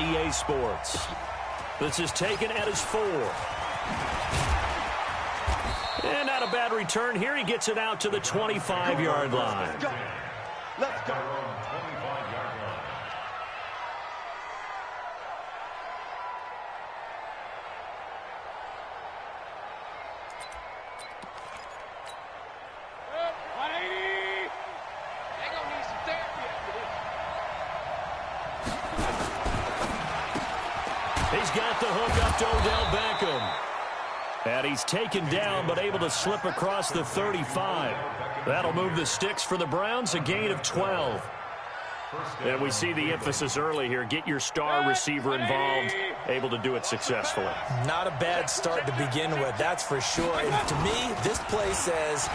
EA Sports. This is taken at his 4. And not a bad return here. He gets it out to the 25-yard line. Let's go. Let's go. 25-yard line. He's got the hook up to Odell Beckham. And he's taken down but able to slip across the 35. That'll move the sticks for the Browns, a gain of 12. And we see the emphasis early here. Get your star receiver involved, able to do it successfully. Not a bad start to begin with, that's for sure. And to me, this play says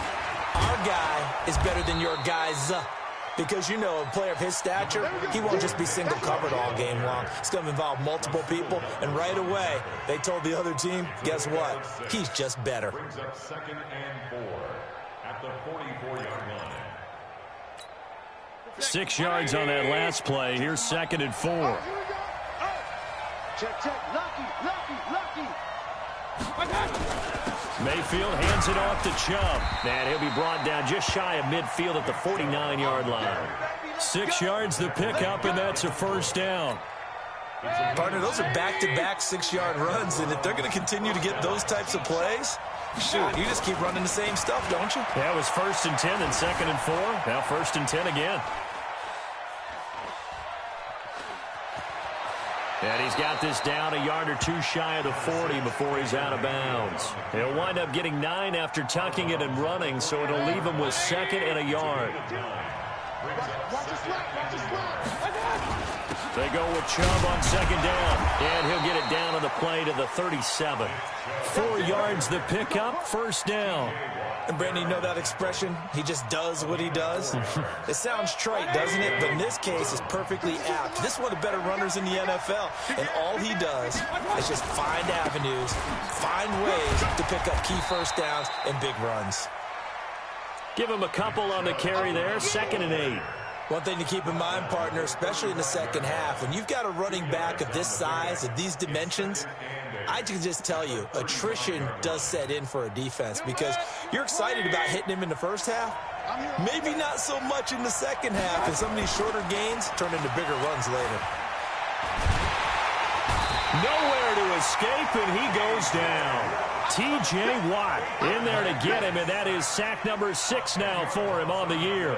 our guy is better than your guys. Because, you know, a player of his stature, he won't just be single covered all game long. It's going to involve multiple people. And right away, they told the other team, guess what? He's just better. Brings up 2nd and 4 at the 44-yard line. 6 yards on that last play. Here's 2nd and 4. Check, check. Lucky. Mayfield hands it off to Chubb. And he'll be brought down just shy of midfield at the 49-yard line. 6 yards the pickup, and that's a first down. Partner, those are back-to-back 6-yard runs, and if they're going to continue to get those types of plays, shoot, you just keep running the same stuff, don't you? That was 1st and 10 and 2nd and 4. Now 1st and 10 again. And he's got this down a yard or two shy of the 40 before he's out of bounds. He'll wind up getting 9 after tucking it and running, so it'll leave him with 2nd and a yard. They go with Chubb on 2nd down, and he'll get it down on the play to the 37. 4 yards the pickup, first down. And, Brandon, you know that expression? He just does what he does? It sounds trite, doesn't it? But in this case, it's perfectly apt. This is one of the better runners in the NFL, and all he does is just find avenues, find ways to pick up key first downs and big runs. Give him a couple on the carry there, 2nd and 8. One thing to keep in mind, partner, especially in the second half, when you've got a running back of this size, of these dimensions, I can just tell you, attrition does set in for a defense because you're excited about hitting him in the first half. Maybe not so much in the second half, and some of these shorter gains turn into bigger runs later. Nowhere to escape, and he goes down. T.J. Watt in there to get him, and that is sack number 6 now for him on the year.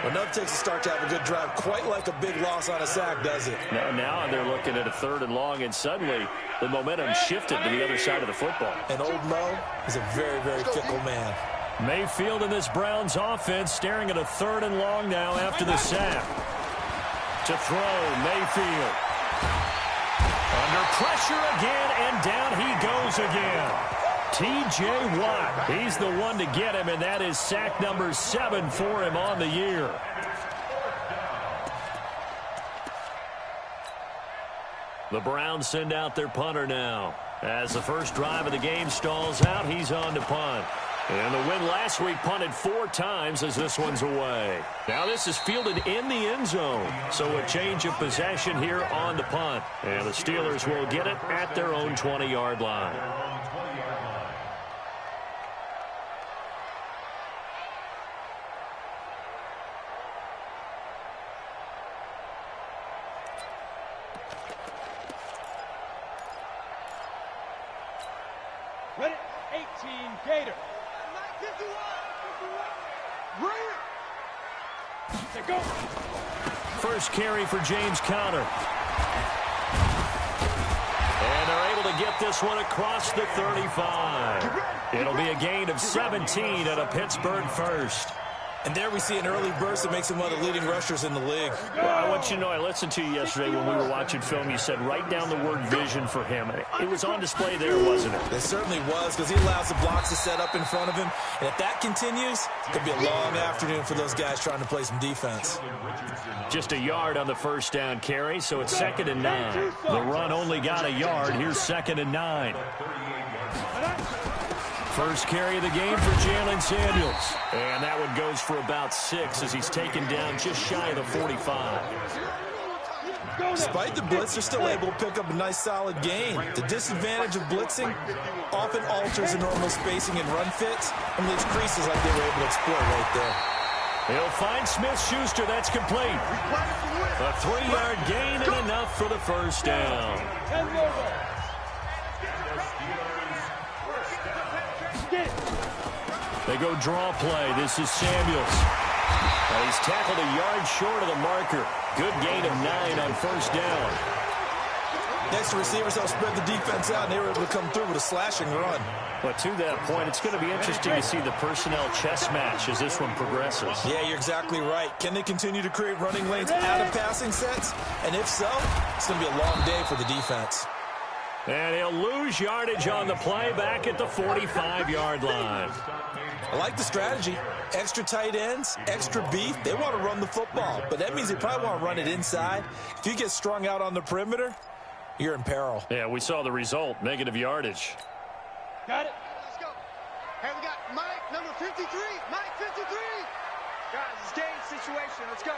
Enough takes a start to have a good drive, quite like a big loss on a sack, does it? Now they're looking at a 3rd and long, and suddenly the momentum shifted to the other side of the football. And old Mo is a very, very fickle man. Mayfield in this Browns offense staring at a 3rd and long now after the sack. To throw, Mayfield. Under pressure again, and down he goes again. T.J. Watt, he's the one to get him, and that is sack number 7 for him on the year. The Browns send out their punter now. As the first drive of the game stalls out, he's on to punt. And the win last week punted 4 times as this one's away. Now this is fielded in the end zone. So a change of possession here on the punt. And the Steelers will get it at their own 20-yard line. Ready? 18, Gator. Go. First carry for James Conner. And they're able to get this one across the 35. It'll be a gain of 17 and a Pittsburgh first. And there we see an early burst that makes him one of the leading rushers in the league. Well, I want you to know, I listened to you yesterday when we were watching film. You said write down the word vision for him. It was on display there, wasn't it? It certainly was, because he allows the blocks to set up in front of him. And if that continues, it could be a long afternoon for those guys trying to play some defense. Just a yard on the first down carry, so it's 2nd and 9. The run only got a yard. Here's 2nd and 9. First carry of the game for Jalen Samuels. And that one goes for about 6 as he's taken down just shy of the 45. Despite the blitz, they're still able to pick up a nice solid gain. The disadvantage of blitzing often alters the normal spacing and run fits and leaves creases like they were able to exploit right there. He'll find Smith-Schuster. That's complete. A 3-yard gain and enough for the first down. They go draw play. This is Samuels. He's tackled a yard short of the marker. Good gain of 9 on first down. Next, the receivers help spread the defense out, and they were able to come through with a slashing run. But to that point, it's going to be interesting to see the personnel chess match as this one progresses. Yeah, you're exactly right. Can they continue to create running lanes out of passing sets? And if so, it's going to be a long day for the defense. And he'll lose yardage on the play back at the 45-yard line. I like the strategy. Extra tight ends, extra beef. They want to run the football, but that means they probably want to run it inside. If you get strung out on the perimeter, you're in peril. Yeah, we saw the result, negative yardage. Got it. Let's go. Hey, we got Mike, number 53. Mike, 53. Guys, it's game situation. Let's go.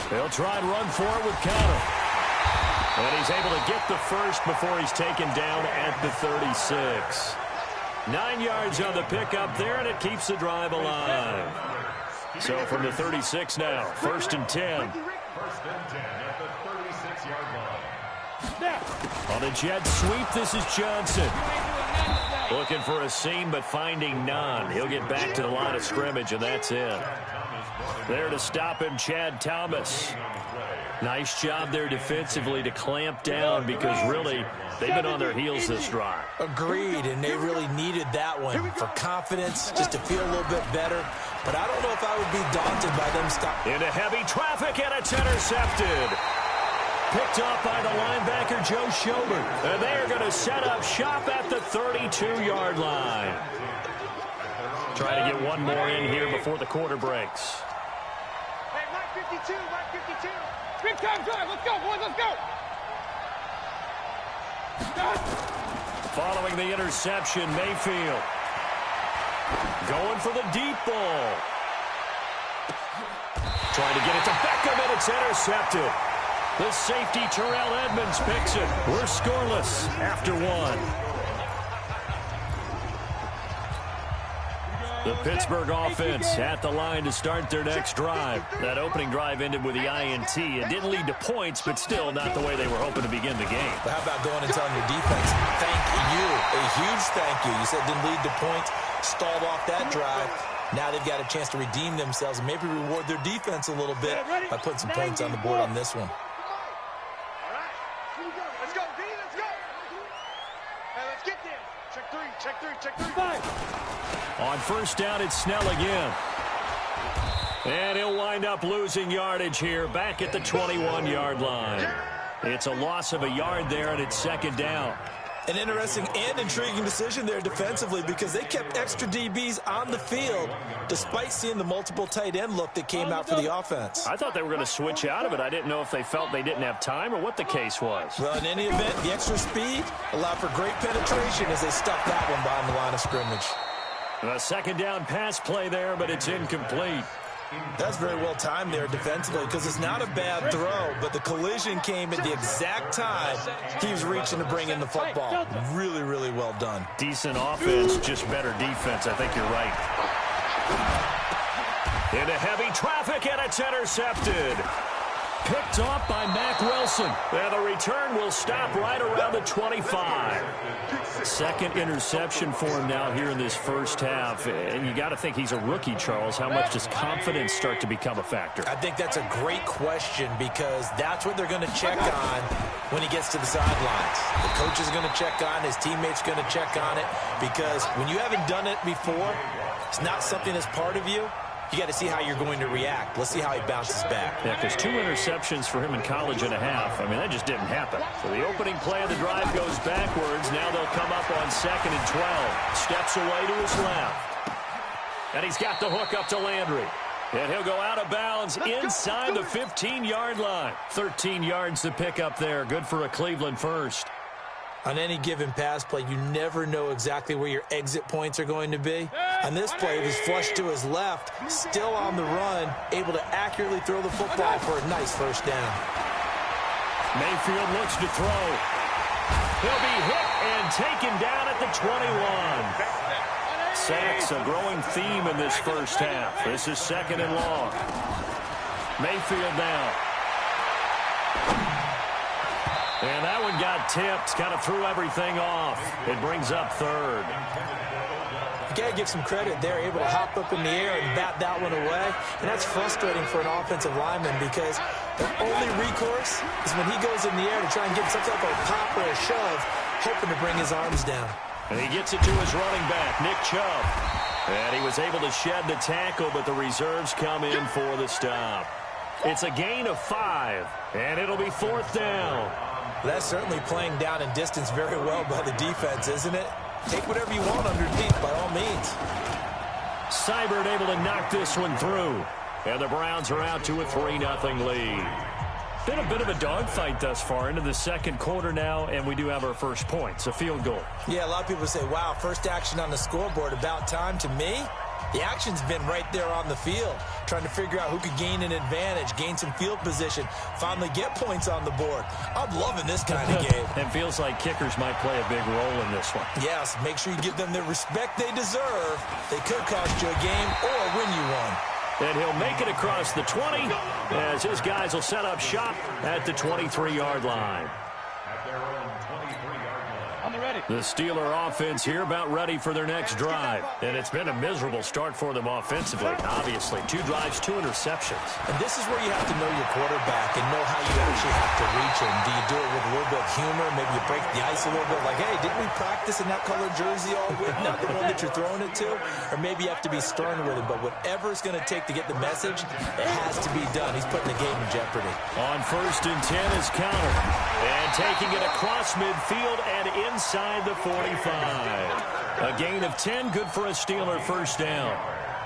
He'll try and run for it with Counter. And he's able to get the first before he's taken down at the 36. 9 yards on the pickup there, and it keeps the drive alive. So from the 36 now, 1st and 10. 1st and 10 at the 36-yard line. On a jet sweep, this is Johnson. Looking for a seam, but finding none. He'll get back to the line of scrimmage, and that's it. There to stop him, Chad Thomas. Nice job there defensively to clamp down because really they've been on their heels this drive. Agreed, and they really needed that one for confidence, just to feel a little bit better. But I don't know if I would be daunted by them stopping. Into heavy traffic, and it's intercepted. Picked up by the linebacker, Joe Schobert. And they're going to set up shop at the 32-yard line. Trying to get one more in here before the quarter breaks. Hey, Mike 52, Mike 52. Big time drive. Let's go, boys. Let's go. Following the interception, Mayfield. Going for the deep ball. Trying to get it to Beckham, and it's intercepted. The safety, Terrell Edmonds, picks it. We're scoreless after one. The Pittsburgh offense at the line to start their next drive. That opening drive ended with the INT. It didn't lead to points, but still not the way they were hoping to begin the game. But how about going and telling your defense, thank you, a huge thank you. You said it didn't lead to points, stalled off that drive. Now they've got a chance to redeem themselves and maybe reward their defense a little bit by putting some points on the board on this one. All right. Let's go, B. Let's go. Hey, let's get there. Check three, check three, check three. 5. On first down, it's Snell again. And he'll wind up losing yardage here back at the 21-yard line. It's a loss of a yard there, and it's 2nd down. An interesting and intriguing decision there defensively because they kept extra DBs on the field despite seeing the multiple tight end look that came out for the offense. I thought they were going to switch out of it. I didn't know if they felt they didn't have time or what the case was. Well, in any event, the extra speed allowed for great penetration as they stuffed that one behind the line of scrimmage. A 2nd down pass play there, but it's incomplete. That's very well timed there defensively because it's not a bad throw, but the collision came at the exact time he was reaching to bring in the football. Really, really well done. Decent offense, just better defense. I think you're right. Into heavy traffic, and it's intercepted. Picked off by Mack Wilson. And the return will stop right around the 25. 2nd interception for him now here in this first half. And you got to think he's a rookie, Charles. How much does confidence start to become a factor? I think that's a great question because that's what they're going to check on when he gets to the sidelines. The coach is going to check on, his teammates going to check on it because when you haven't done it before, it's not something that's part of you. You got to see how you're going to react. Let's see how he bounces back. Yeah, because 2 interceptions for him in college and a half. I mean, that just didn't happen. So the opening play of the drive goes backwards. Now they'll come up on 2nd and 12. Steps away to his left. And he's got the hook up to Landry. And he'll go out of bounds inside the 15-yard line. 13 yards to pick up there. Good for a Cleveland first. On any given pass play, you never know exactly where your exit points are going to be. On this play, it was flushed to his left, still on the run, able to accurately throw the football for a nice first down. Mayfield looks to throw. He'll be hit and taken down at the 21. Sacks, a growing theme in this first half. This is 2nd and long. Mayfield now. And that one got tipped, kind of threw everything off. It brings up 3rd. You got to give some credit. They're able to hop up in the air and bat that one away. And that's frustrating for an offensive lineman because the only recourse is when he goes in the air to try and get some type of pop or a shove, hoping to bring his arms down. And he gets it to his running back, Nick Chubb. And he was able to shed the tackle, but the reserves come in for the stop. It's a gain of 5, and it'll be 4th down. That's certainly playing down in distance very well by the defense, isn't it? Take whatever you want underneath, by all means. Seibert able to knock this one through. And the Browns are out to a 3-0 lead. Been a bit of a dogfight thus far into the 2nd quarter now, and we do have our first points, a field goal. Yeah, a lot of people say, wow, first action on the scoreboard, about time. To me, the action's been right there on the field, trying to figure out who could gain an advantage, gain some field position, finally get points on the board. I'm loving this kind of game. And feels like kickers might play a big role in this one. Yes, make sure you give them the respect they deserve. They could cost you a game or win you one. And he'll make it across the 20 as his guys will set up shop at the 23-yard line. The Steeler offense here about ready for their next drive. And it's been a miserable start for them offensively. Obviously, 2 drives, 2 interceptions. And this is where you have to know your quarterback and know how you actually have to reach him. Do you do it with a little bit of humor? Maybe you break the ice a little bit like, hey, didn't we practice in that colored jersey all week? Not the one that you're throwing it to? Or maybe you have to be stern with him. But whatever it's going to take to get the message, it has to be done. He's putting the game in jeopardy. On 1st and 10 is Connor. And taking it across midfield and inside the 45. A gain of 10, good for a Steeler first down.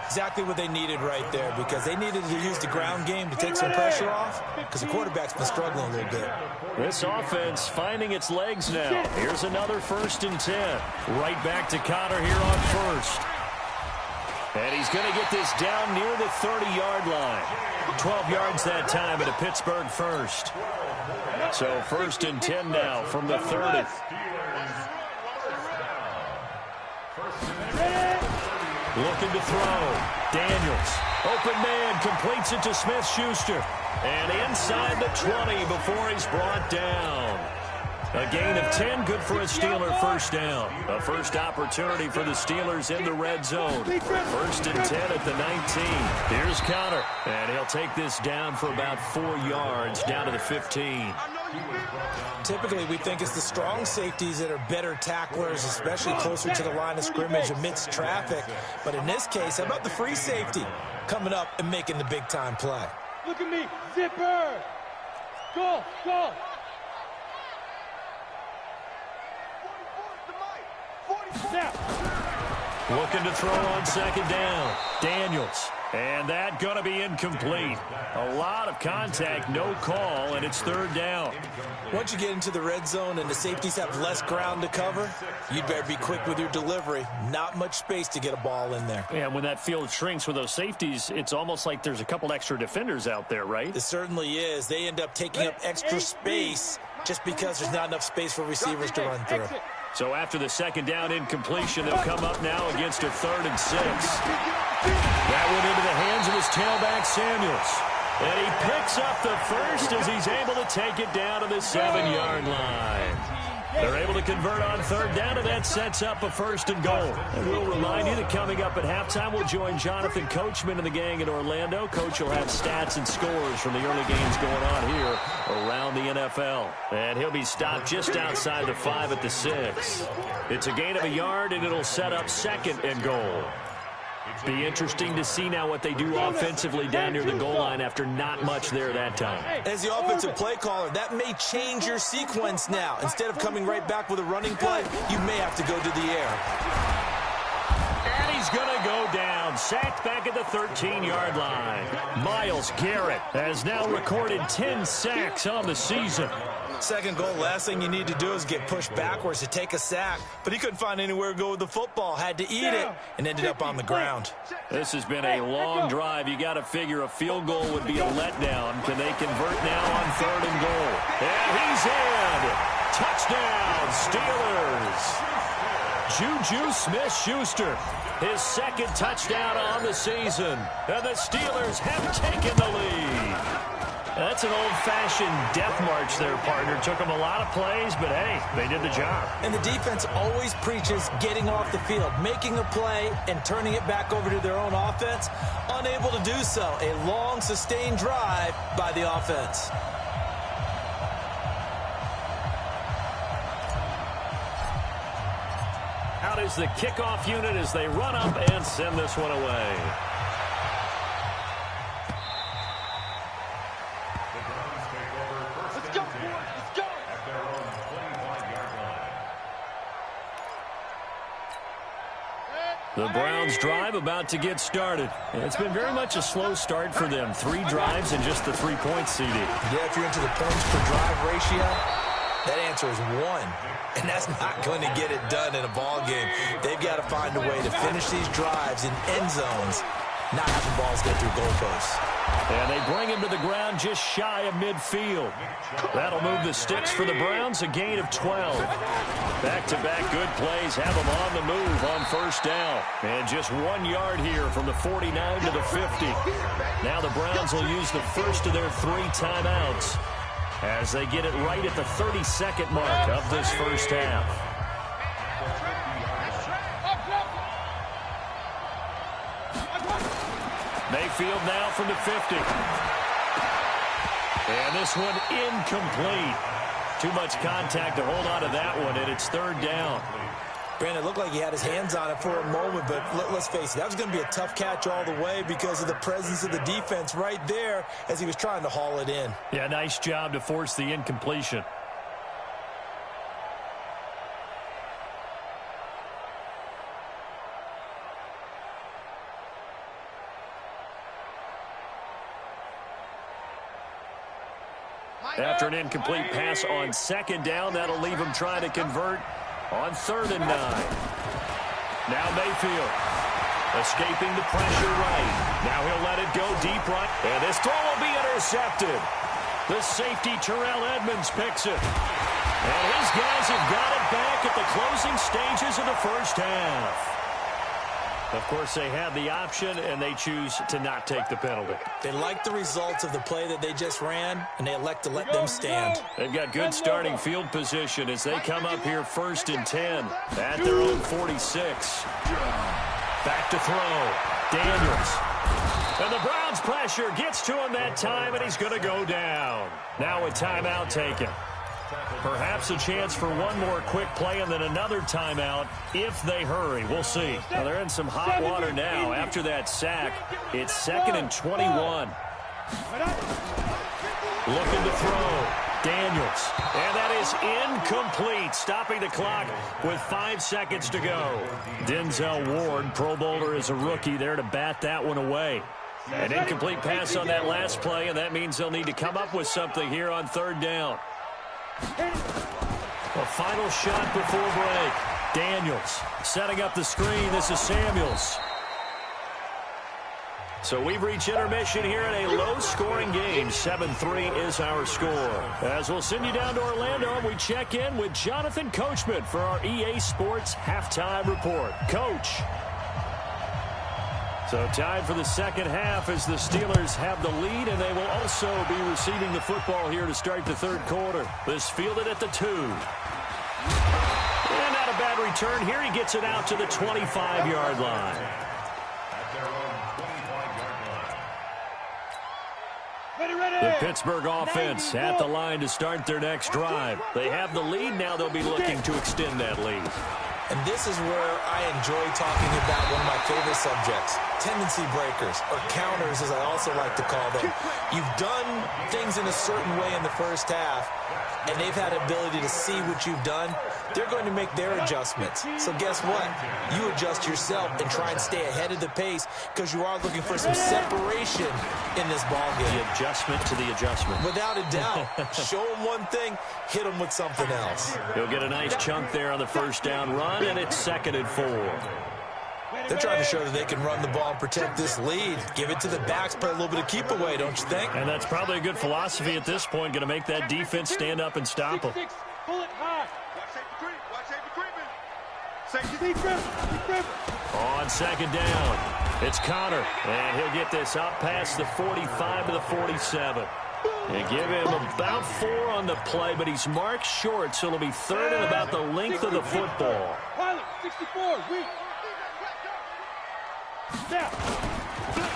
Exactly what they needed right there, because they needed to use the ground game to take some pressure off, because the quarterback's been struggling a little bit. This offense finding its legs now. Here's another 1st and 10. Right back to Connor here on 1st. And he's going to get this down near the 30-yard line. 12 yards that time at a Pittsburgh 1st. So 1st and 10 now from the 30. Looking to throw. Daniels. Open man. Completes it to Smith-Schuster. And inside the 20 before he's brought down. A gain of 10, good for a Steeler first down. A first opportunity for the Steelers in the red zone. 1st and 10 at the 19. Here's Connor. And he'll take this down for about 4 yards, down to the 15. Typically, we think it's the strong safeties that are better tacklers, especially closer to the line of scrimmage amidst traffic. But in this case, how about the free safety coming up and making the big-time play? Look at me, zipper! Go, go! Looking to throw on 2nd down. Daniels. And that going to be incomplete. A lot of contact, no call, and it's 3rd down. Once you get into the red zone and the safeties have less ground to cover, you'd better be quick with your delivery. Not much space to get a ball in there. And when that field shrinks with those safeties, it's almost like there's a couple extra defenders out there, right? It certainly is. They end up taking up extra space just because there's not enough space for receivers to run through. So after the 2nd down incompletion, they'll come up now against a 3rd and 6. That went into the hands of his tailback, Samuels. And he picks up the first as he's able to take it down to the 7-yard line. They're able to convert on 3rd down, and that sets up a 1st and goal. And we'll remind you that coming up at halftime, we'll join Jonathan Coachman and the gang in Orlando. Coach will have stats and scores from the early games going on here around the NFL. And he'll be stopped just outside the 5 at the 6. It's a gain of a yard, and it'll set up 2nd and goal. Be interesting to see now what they do offensively down near the goal line after not much there that time. As the offensive play caller, that may change your sequence now. Instead of coming right back with a running play, you may have to go to the air. And he's going to go down, sacked back at the 13-yard line. Myles Garrett has now recorded 10 sacks on the season. Second goal, last thing you need to do is get pushed backwards to take a sack. But he couldn't find anywhere to go with the football, had to eat it, and ended up on the ground. This has been a long drive. You got to figure a field goal would be a letdown. Can they convert now on 3rd and goal? And he's in. Touchdown, Steelers. Juju Smith-Schuster, his 2nd touchdown on the season. And the Steelers have taken the lead. That's an old-fashioned death march there, partner. Took them a lot of plays, but, hey, they did the job. And the defense always preaches getting off the field, making a play, and turning it back over to their own offense. Unable to do so. A long, sustained drive by the offense. Out is the kickoff unit as they run up and send this one away. The Browns drive about to get started. It's been very much a slow start for them. 3 drives and just the 3-point CD. Yeah, if you're into the points per drive ratio, that answer is 1. And that's not going to get it done in a ball game. They've got to find a way to finish these drives in end zones, not having balls get through goalposts. And they bring him to the ground just shy of midfield. That'll move the sticks for the Browns, a gain of 12. Back-to-back good plays have them on the move on 1st down. And just 1 yard here from the 49 to the 50. Now the Browns will use the first of their 3 timeouts as they get it right at the 32nd mark of this first half. Mayfield now from the 50. And this one incomplete. Too much contact to hold on to that one, and it's 3rd down. Brandon, it looked like he had his hands on it for a moment, but let's face it, that was going to be a tough catch all the way because of the presence of the defense right there as he was trying to haul it in. Yeah, nice job to force the incompletion. After an incomplete pass on 2nd down, that'll leave him trying to convert on 3rd and 9. Now Mayfield escaping the pressure right. Now he'll let it go deep right. And this throw will be intercepted. The safety, Terrell Edmonds, picks it. And his guys have got it back at the closing stages of the first half. Of course, they have the option, and they choose to not take the penalty. They like the results of the play that they just ran, and they elect to let them stand. They've got good starting field position as they come up here 1st and 10 at their own 46. Back to throw. Daniels. And the Browns pressure gets to him that time, and he's going to go down. Now a timeout taken. Perhaps a chance for one more quick play and then another timeout if they hurry. We'll see. Well, they're in some hot water now. After that sack, it's 2nd and 21. Looking to throw. Daniels. And that is incomplete. Stopping the clock with 5 seconds to go. Denzel Ward, Pro Bowler as a rookie, there to bat that one away. An incomplete pass on that last play, and that means they'll need to come up with something here on 3rd down. A final shot before break. Daniels setting up the screen. This is Samuels. So we've reached intermission here in a low-scoring game. 7-3 is our score. As we'll send you down to Orlando, we check in with Jonathan Coachman for our EA Sports Halftime Report. Coach. So tied for the 2nd half as the Steelers have the lead, and they will also be receiving the football here to start the 3rd quarter. This fielded at the 2. And not a bad return here. He gets it out to the 25-yard line. The Pittsburgh offense at the line to start their next drive. They have the lead. Now they'll be looking to extend that lead. And this is where I enjoy talking about one of my favorite subjects, tendency breakers, or counters as I also like to call them. You've done things in a certain way in the first half, and they've had ability to see what you've done. they're going to make their adjustments. So guess what? You adjust yourself and try and stay ahead of the pace because you are looking for some separation in this ball game. The adjustment to the adjustment. Without a doubt. Show them one thing, hit them with something else. He'll get a nice chunk there on the first down run, and it's 2nd and 4. They're trying to show that they can run the ball and protect this lead. Give it to the backs, play a little bit of keep away, don't you think? And that's probably a good philosophy at this point, going to make that defense stand up and stop them. Pull it high. Watch safety creep. On 2nd down, it's Connor, and he'll get this up past the 45 to the 47. They give him about 4 on the play, but he's marked short, so it'll be 3rd and about the length of the football. Pilot, 64, weak.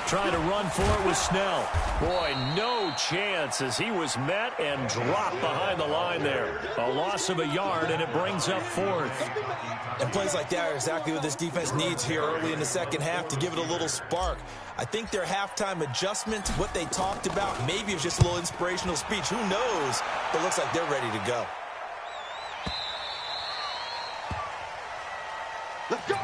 Trying to run for it with Snell. Boy, no chance as he was met and dropped behind the line there. A loss of a yard, and it brings up 4th. And plays like that are exactly what this defense needs here early in the second half to give it a little spark. I think their halftime adjustment, what they talked about, maybe it was just a little inspirational speech. Who knows? But it looks like they're ready to go. Let's go.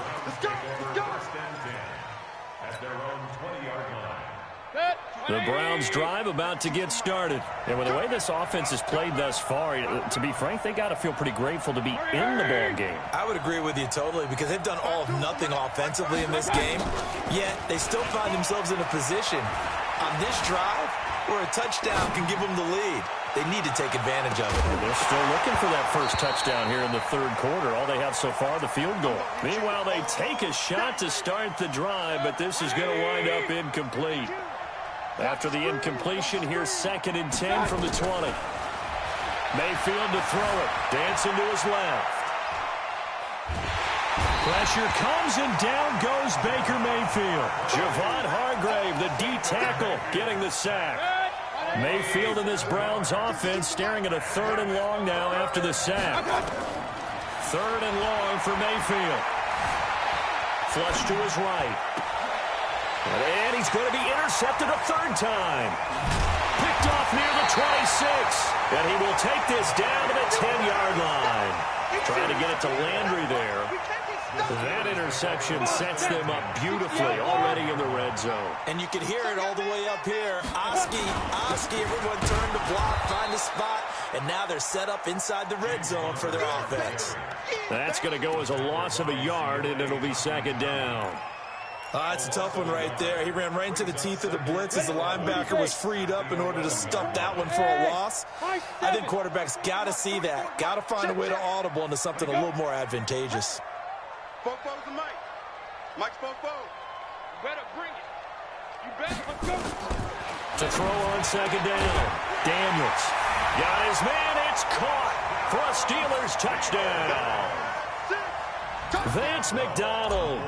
At their own 20-yard line. The Browns drive about to get started. And with the way this offense has played thus far, to be frank, they got to feel pretty grateful to be in the ball game. I would agree with you totally because they've done all of nothing offensively in this game, yet they still find themselves in a position on this drive where a touchdown can give them the lead. They need to take advantage of it. They're still looking for that first touchdown here in the 3rd quarter. All they have so far, the field goal. Meanwhile, they take a shot to start the drive, but this is going to wind up incomplete. After the incompletion, here's 2nd and 10 from the 20. Mayfield to throw it. Dancing to his left. Pressure comes, and down goes Baker Mayfield. Javon Hargrave, the D tackle, getting the sack. Mayfield in this Browns offense staring at a 3rd and long now after the sack. 3rd and long for Mayfield. Flush to his right. And he's going to be intercepted a 3rd time. Picked off near the 26. And he will take this down to the 10-yard line. Trying to get it to Landry there. That interception sets them up beautifully already in the red zone. And you can hear it all the way up here. Oski, everyone turned to block, find a spot, and now they're set up inside the red zone for their offense. That's going to go as a loss of a yard, and it'll be 2nd down. It's a tough one right there. He ran right into the teeth of the blitz as the linebacker was freed up in order to stuff that one for a loss. I think quarterbacks got to see that. Got to find a way to audible into something a little more advantageous. Fofo's the Mike. Mike's Fofo. You better bring it. You better. Let's go. To throw on 2nd down. Daniels. Got his man. It's caught for a Steelers touchdown. Vance McDonald.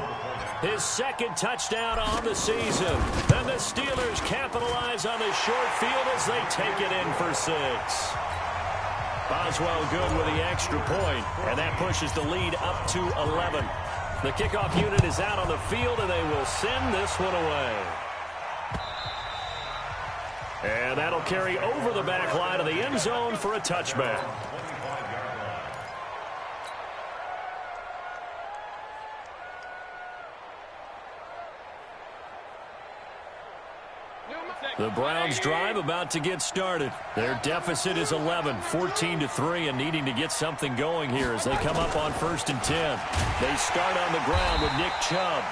His 2nd touchdown on the season. And the Steelers capitalize on the short field as they take it in for 6. Boswell good with the extra point, and that pushes the lead up to 11. The kickoff unit is out on the field, and they will send this one away. And that'll carry over the back line of the end zone for a touchback. The Browns drive about to get started. Their deficit is 11, 14-3, and needing to get something going here as they come up on 1st and 10. They start on the ground with Nick Chubb.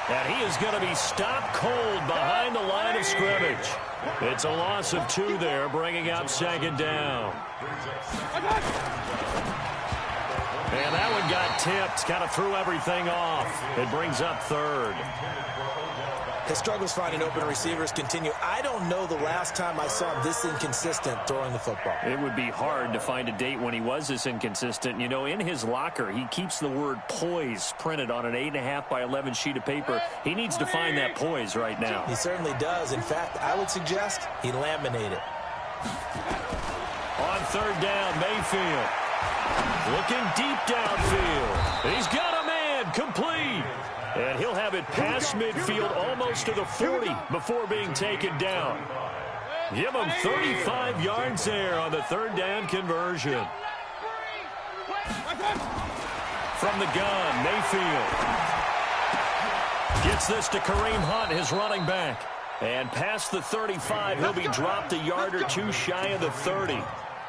And he is going to be stopped cold behind the line of scrimmage. It's a loss of 2 there, bringing up 2nd down. And that one got tipped, kind of threw everything off. It brings up 3rd. His struggles finding open receivers continue. I don't know the last time I saw him this inconsistent throwing the football. It would be hard to find a date when he was this inconsistent. You know, in his locker, he keeps the word poise printed on an 8.5 by 11 sheet of paper. He needs to find that poise right now. He certainly does. In fact, I would suggest he laminate it. On 3rd down, Mayfield. Looking deep downfield. He's got a man, complete. And he'll have it past midfield almost to the 40 before being taken down. Give him 35 yards there on the 3rd down conversion. From the gun, Mayfield. Gets this to Kareem Hunt, his running back. And past the 35, he'll be dropped a yard or two shy of the 30.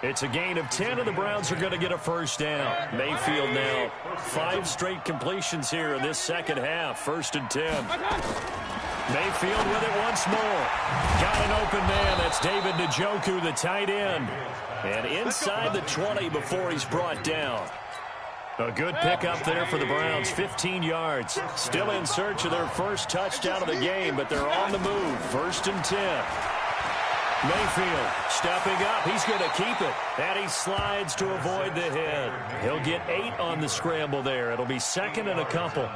It's a gain of 10, and the Browns are going to get a first down. Mayfield now 5 straight completions here in this second half. 1st and 10. Mayfield with it once more. Got an open man. That's David Njoku, the tight end. And inside the 20 before he's brought down. A good pickup there for the Browns, 15 yards. Still in search of their first touchdown of the game, but they're on the move. 1st and 10. Mayfield stepping up. He's going to keep it. And he slides to avoid the hit. He'll get 8 on the scramble there. It'll be 2nd and a couple.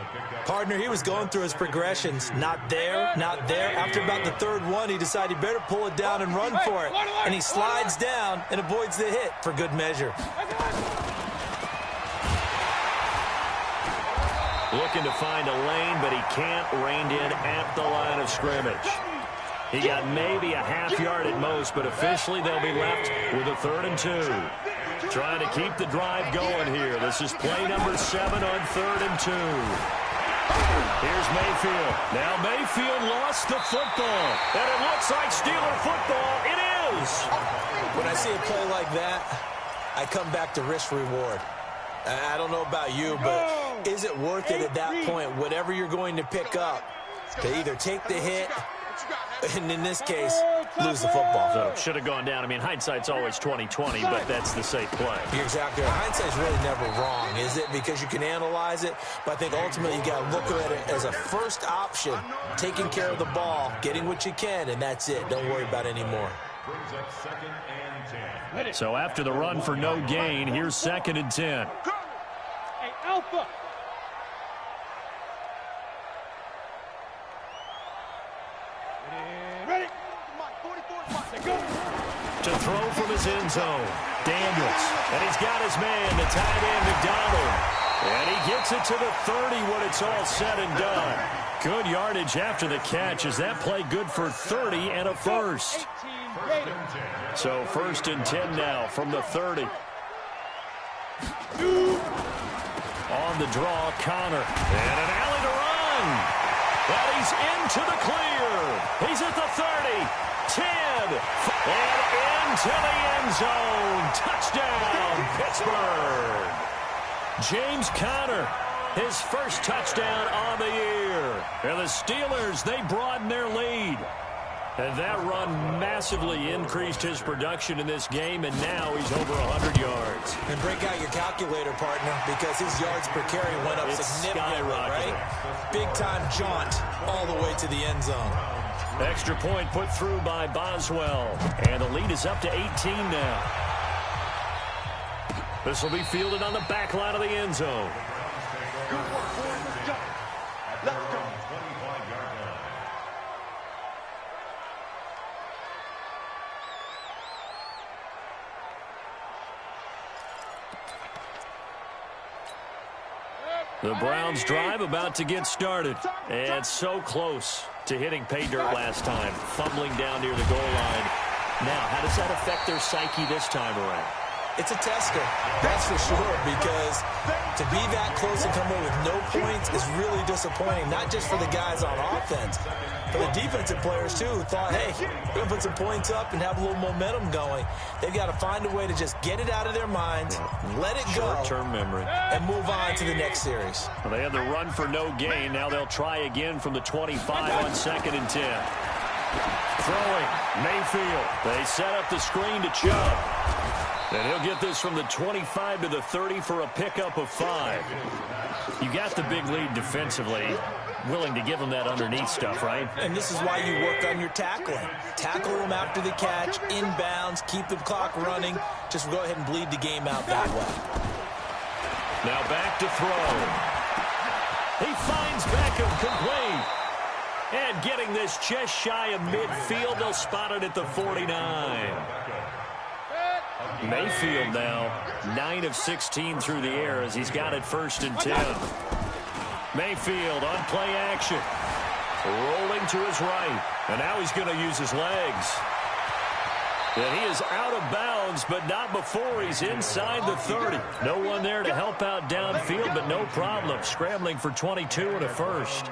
Partner, he was going through his progressions. Not there, not there. After about the 3rd one, he decided he better pull it down and run for it. And he slides down and avoids the hit for good measure. Looking to find a lane, but he can't rein in at the line of scrimmage. He got maybe a half yard at most, but officially they'll be left with a 3rd and 2. Trying to keep the drive going here. This is play number 7 on 3rd and 2. Here's Mayfield. Now Mayfield lost the football. And it looks like Steeler football. It is. When I see a play like that, I come back to risk reward. I don't know about you, but is it worth it at that point, whatever you're going to pick up, to either take the hit, and in this case, lose the football? So should have gone down. I mean, hindsight's always 20/20, but that's the safe play. You're exactly right. Hindsight's really never wrong, is it? Because you can analyze it, but I think ultimately you got to look at it as a first option, taking care of the ball, getting what you can, and that's it. Don't worry about any more. So after the run for no gain, here's 2nd and 10. Hey, Alpha. Ready? To throw from his end zone, Daniels. And he's got his man, the tight end, McDonald. And he gets it to the 30 when it's all said and done. Good yardage after the catch. Is that play good for 30 and a first? So 1st and 10 now from the 30. On the draw, Connor. And an alley to run. And he's into the clear. He's at the 30, 10, and into the end zone. Touchdown, Pittsburgh. James Conner, his first touchdown on the year. And the Steelers, they broaden their lead. And that run massively increased his production in this game, and now he's over 100 yards. And break out your calculator, partner, because his yards per carry went up significantly, right? Big-time jaunt all the way to the end zone. Extra point put through by Boswell, and the lead is up to 18 now. This will be fielded on the back line of the end zone. Let's go. The Browns drive about to get started. And so close to hitting pay dirt last time. Fumbling down near the goal line. Now, how does that affect their psyche this time around? It's a tester, that's for sure, because to be that close and come away with no points is really disappointing, not just for the guys on offense, but the defensive players, too, who thought, hey, we're going to put some points up and have a little momentum going. They've got to find a way to just get it out of their minds, let it go, short-term memory, and move on to the next series. Well, they had the run for no gain. Now they'll try again from the 25 on 2nd and 10. Throwing, Mayfield. They set up the screen to Chubb. And he'll get this from the 25 to the 30 for a pickup of 5. You got the big lead defensively. Willing to give them that underneath stuff, right? And this is why you work on your tackling. Tackle them after the catch, inbounds, keep the clock running. Just go ahead and bleed the game out that way. Now back to throw. He finds Beckham complete. And getting this just shy of midfield, they'll spot it at the 49. Mayfield now 9 of 16 through the air as he's got it 1st and 10. Mayfield on play action. Rolling to his right. And now he's going to use his legs. And he is out of bounds, but not before he's inside the 30. No one there to help out downfield, but no problem. Scrambling for 22 and a first.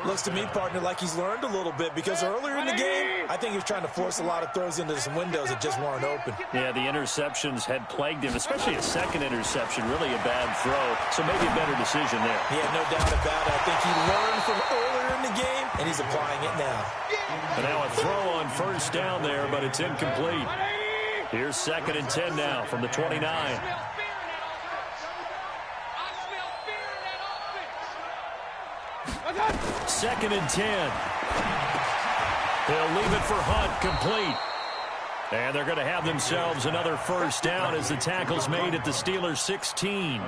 Looks to me, partner, like he's learned a little bit because earlier in the game, I think he was trying to force a lot of throws into some windows that just weren't open. Yeah, the interceptions had plagued him, especially a second interception, really a bad throw. So maybe a better decision there. Yeah, no doubt about it. I think he learned from earlier in the game, and he's applying it now. And now a throw on first down there, but it's incomplete. Here's 2nd and 10 now from the 29. Second and 10. They'll leave it for Hunt, complete. And they're going to have themselves another first down as the tackle's made at the Steelers' 16.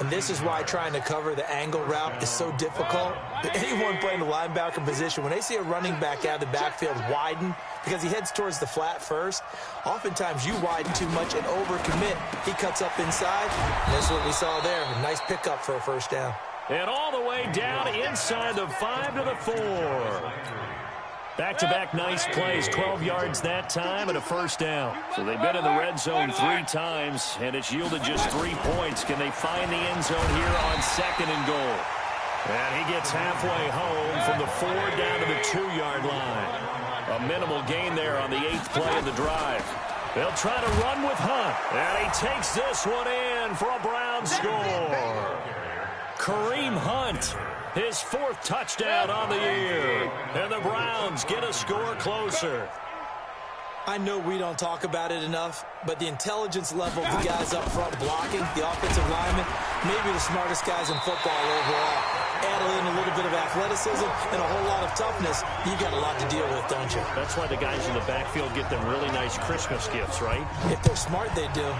And this is why trying to cover the angle route is so difficult. Anyone playing the linebacker position, when they see a running back out of the backfield widen, because he heads towards the flat first, oftentimes you widen too much and overcommit. He cuts up inside, and that's what we saw there. A nice pickup for a first down. And all the way down inside the 5 to the 4. Back-to-back nice plays, 12 yards that time and a first down. So they've been in the red zone 3 times, and it's yielded just 3 points. Can they find the end zone here on 2nd and goal? And he gets halfway home from the 4 down to the 2-yard line. A minimal gain there on the 8th play of the drive. They'll try to run with Hunt, and he takes this one in for a Brown score. Kareem Hunt, his 4th touchdown on the year. And the Browns get a score closer. I know we don't talk about it enough, but the intelligence level of the guys up front blocking, the offensive linemen, maybe the smartest guys in football overall. Add in a little bit of athleticism and a whole lot of toughness, you got a lot to deal with, don't you? That's why the guys in the backfield get them really nice Christmas gifts, right? If they're smart, they do.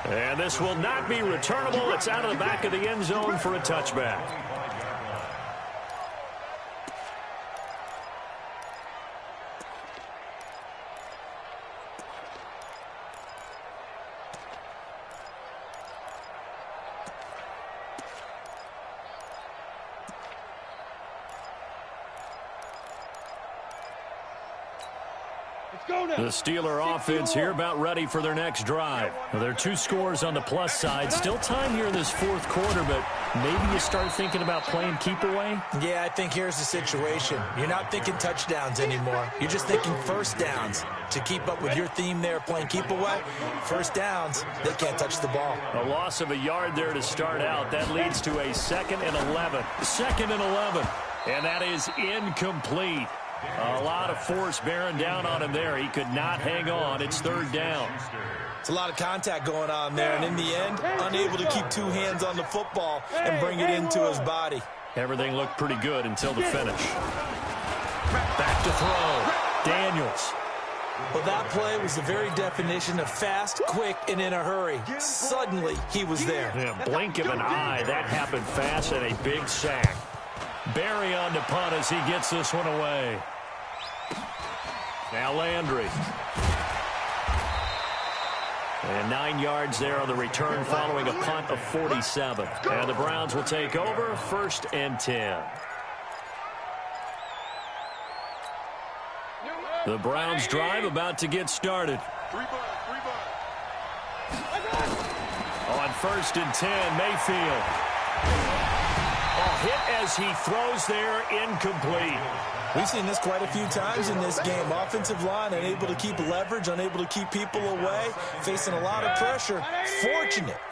And this will not be returnable. It's out of the back of the end zone for a touchback. The Steeler offense here about ready for their next drive. Well, there are 2 scores on the plus side. Still time here in this 4th quarter, but maybe you start thinking about playing keep away? Yeah, I think here's the situation. You're not thinking touchdowns anymore. You're just thinking first downs. To keep up with your theme there, playing keep away, first downs, they can't touch the ball. A loss of a yard there to start out. That leads to a 2nd and 11. 2nd and 11. And that is incomplete. A lot of force bearing down on him there. He could not hang on. It's 3rd down. It's a lot of contact going on there, and in the end, unable to keep 2 hands on the football and bring it into his body. Everything looked pretty good until the finish. Back to throw. Daniels. Well, that play was the very definition of fast, quick, and in a hurry. Suddenly, he was there. Yeah, blink of an eye. That happened fast and a big sack. Barry on to punt as he gets this one away. Now Landry. And 9 yards there on the return following a punt of 47. And the Browns will take over 1st and 10. The Browns drive about to get started. On 1st and 10, Mayfield. Hit as he throws there, incomplete. We've seen this quite a few times in this game. Offensive line unable to keep leverage, unable to keep people away, facing a lot of pressure.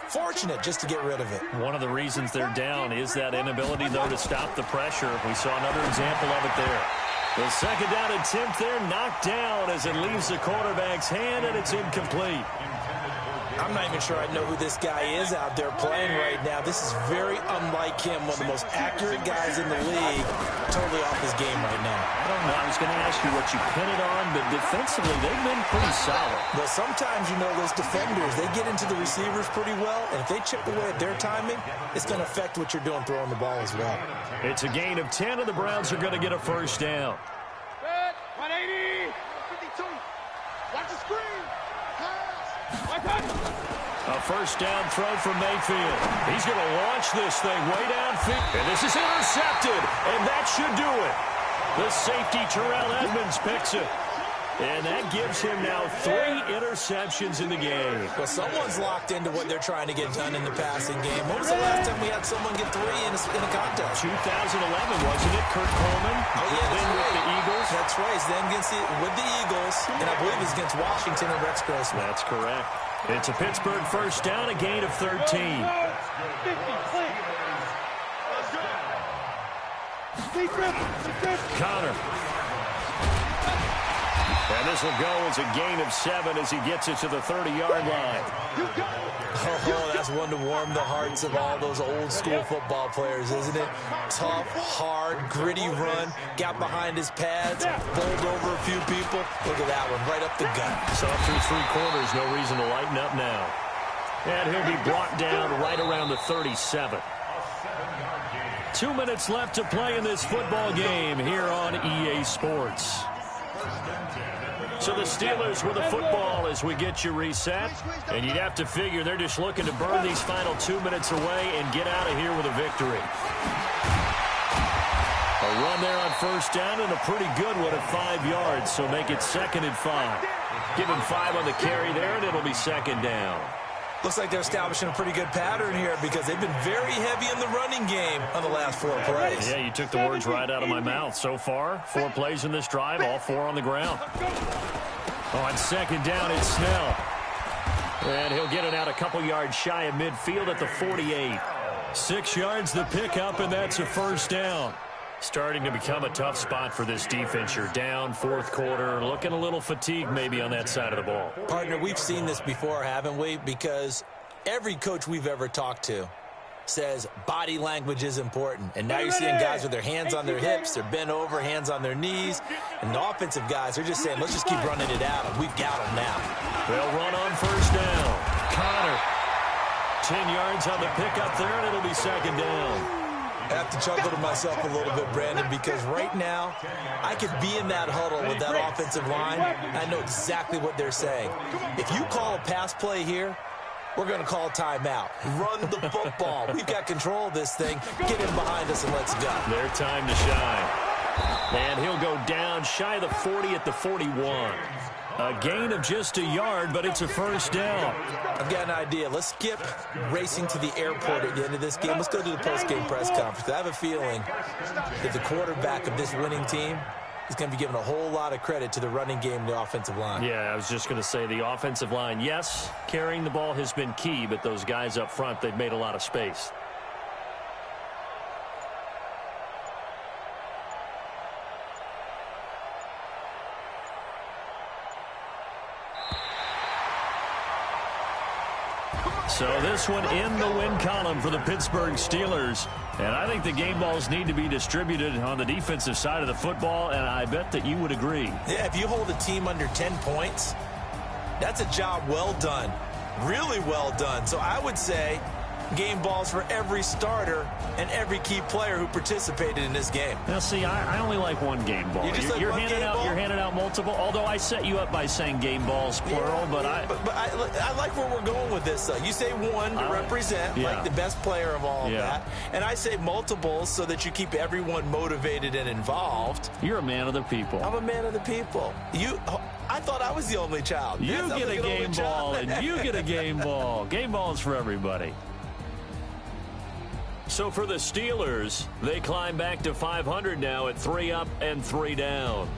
Fortunate just to get rid of it. One of the reasons they're down is that inability, though, to stop the pressure. We saw another example of it there. The 2nd down attempt there knocked down as it leaves the quarterback's hand, and it's incomplete. I'm not even sure I know who this guy is out there playing right now. This is very unlike him, one of the most accurate guys in the league. Totally off his game right now. I don't know. I was going to ask you what you pin it on, but defensively, they've been pretty solid. Well, sometimes, you know, those defenders, they get into the receivers pretty well, and if they chip away at their timing, it's going to affect what you're doing throwing the ball as well. It's a gain of 10, and the Browns are going to get a first down. 180. 52. Watch the screen. A first down throw from Mayfield. He's going to launch this thing way downfield. And this is intercepted, and that should do it. The safety, Terrell Edmonds, picks it. And that gives him now 3 interceptions in the game. Well, someone's locked into what they're trying to get done in the passing game. When was the last time we had someone get 3 in a contest? 2011, wasn't it? Kurt Coleman. Oh, yeah, then with the Eagles. That's right. Then with the Eagles, and I believe it's against Washington and Rex Grossman. That's correct. It's a Pittsburgh first down, a gain of 13. Connor. And this will go as a gain of 7 as he gets it to the 30-yard line. Oh, that's one to warm the hearts of all those old-school football players, isn't it? Tough, hard, gritty run. Got behind his pads, bowled over a few people. Look at that one, right up the gut. So through 3 quarters, no reason to lighten up now. And he'll be brought down right around the 37. 2 minutes left to play in this football game here on EA Sports. So the Steelers with a football as we get you reset. And you'd have to figure they're just looking to burn these final 2 minutes away and get out of here with a victory. A run there on first down and a pretty good one at 5 yards. So make it 2nd and 5. Give him 5 on the carry there, and it'll be 2nd down. Looks like they're establishing a pretty good pattern here because they've been very heavy in the running game on the last 4 plays. Yeah, you took the words right out of my mouth. So far, 4 plays in this drive, all 4 on the ground. On 2nd down, it's Snell. And he'll get it out a couple yards shy of midfield at the 48. 6 yards the pickup, and that's a first down. Starting to become a tough spot for this defense. You're down 4th quarter, looking a little fatigued maybe on that side of the ball. Partner, we've seen this before, haven't we? Because every coach we've ever talked to says body language is important. And now you're seeing guys with their hands on their hips, they're bent over, hands on their knees. And the offensive guys are just saying, let's just keep running it out, and we've got them now. They'll run on first down. Connor, 10 yards on the pickup there, and it'll be 2nd down. I have to chuckle to myself a little bit, Brandon, because right now I could be in that huddle with that offensive line. I know exactly what they're saying. If you call a pass play here, we're going to call timeout. Run the football. We've got control of this thing. Get in behind us and let's go. Their time to shine. And he'll go down shy of the 40 at the 41. A gain of just a yard, but it's a first down. I've got an idea. Let's skip racing to the airport at the end of this game. Let's go to the post-game press conference. I have a feeling that the quarterback of this winning team is going to be giving a whole lot of credit to the running game and the offensive line. Yeah, I was just going to say the offensive line, yes, carrying the ball has been key, but those guys up front, they've made a lot of space. So this one in the win column for the Pittsburgh Steelers. And I think the game balls need to be distributed on the defensive side of the football, and I bet that you would agree. Yeah, if you hold a team under 10 points, that's a job well done. Really well done. So I would say game balls for every starter and every key player who participated in this game. Now, see, I only like one game ball. You're handing out multiple, although I set you up by saying game balls, plural, but I like where we're going with this, though. You say one to represent, like the best player of all of that, and I say multiples so that you keep everyone motivated and involved. You're a man of the people. I'm a man of the people. I thought I was the only child. You get a game ball, and you get a game ball. Game balls for everybody. So for the Steelers, they climb back to 500 now at 3 up and 3 down.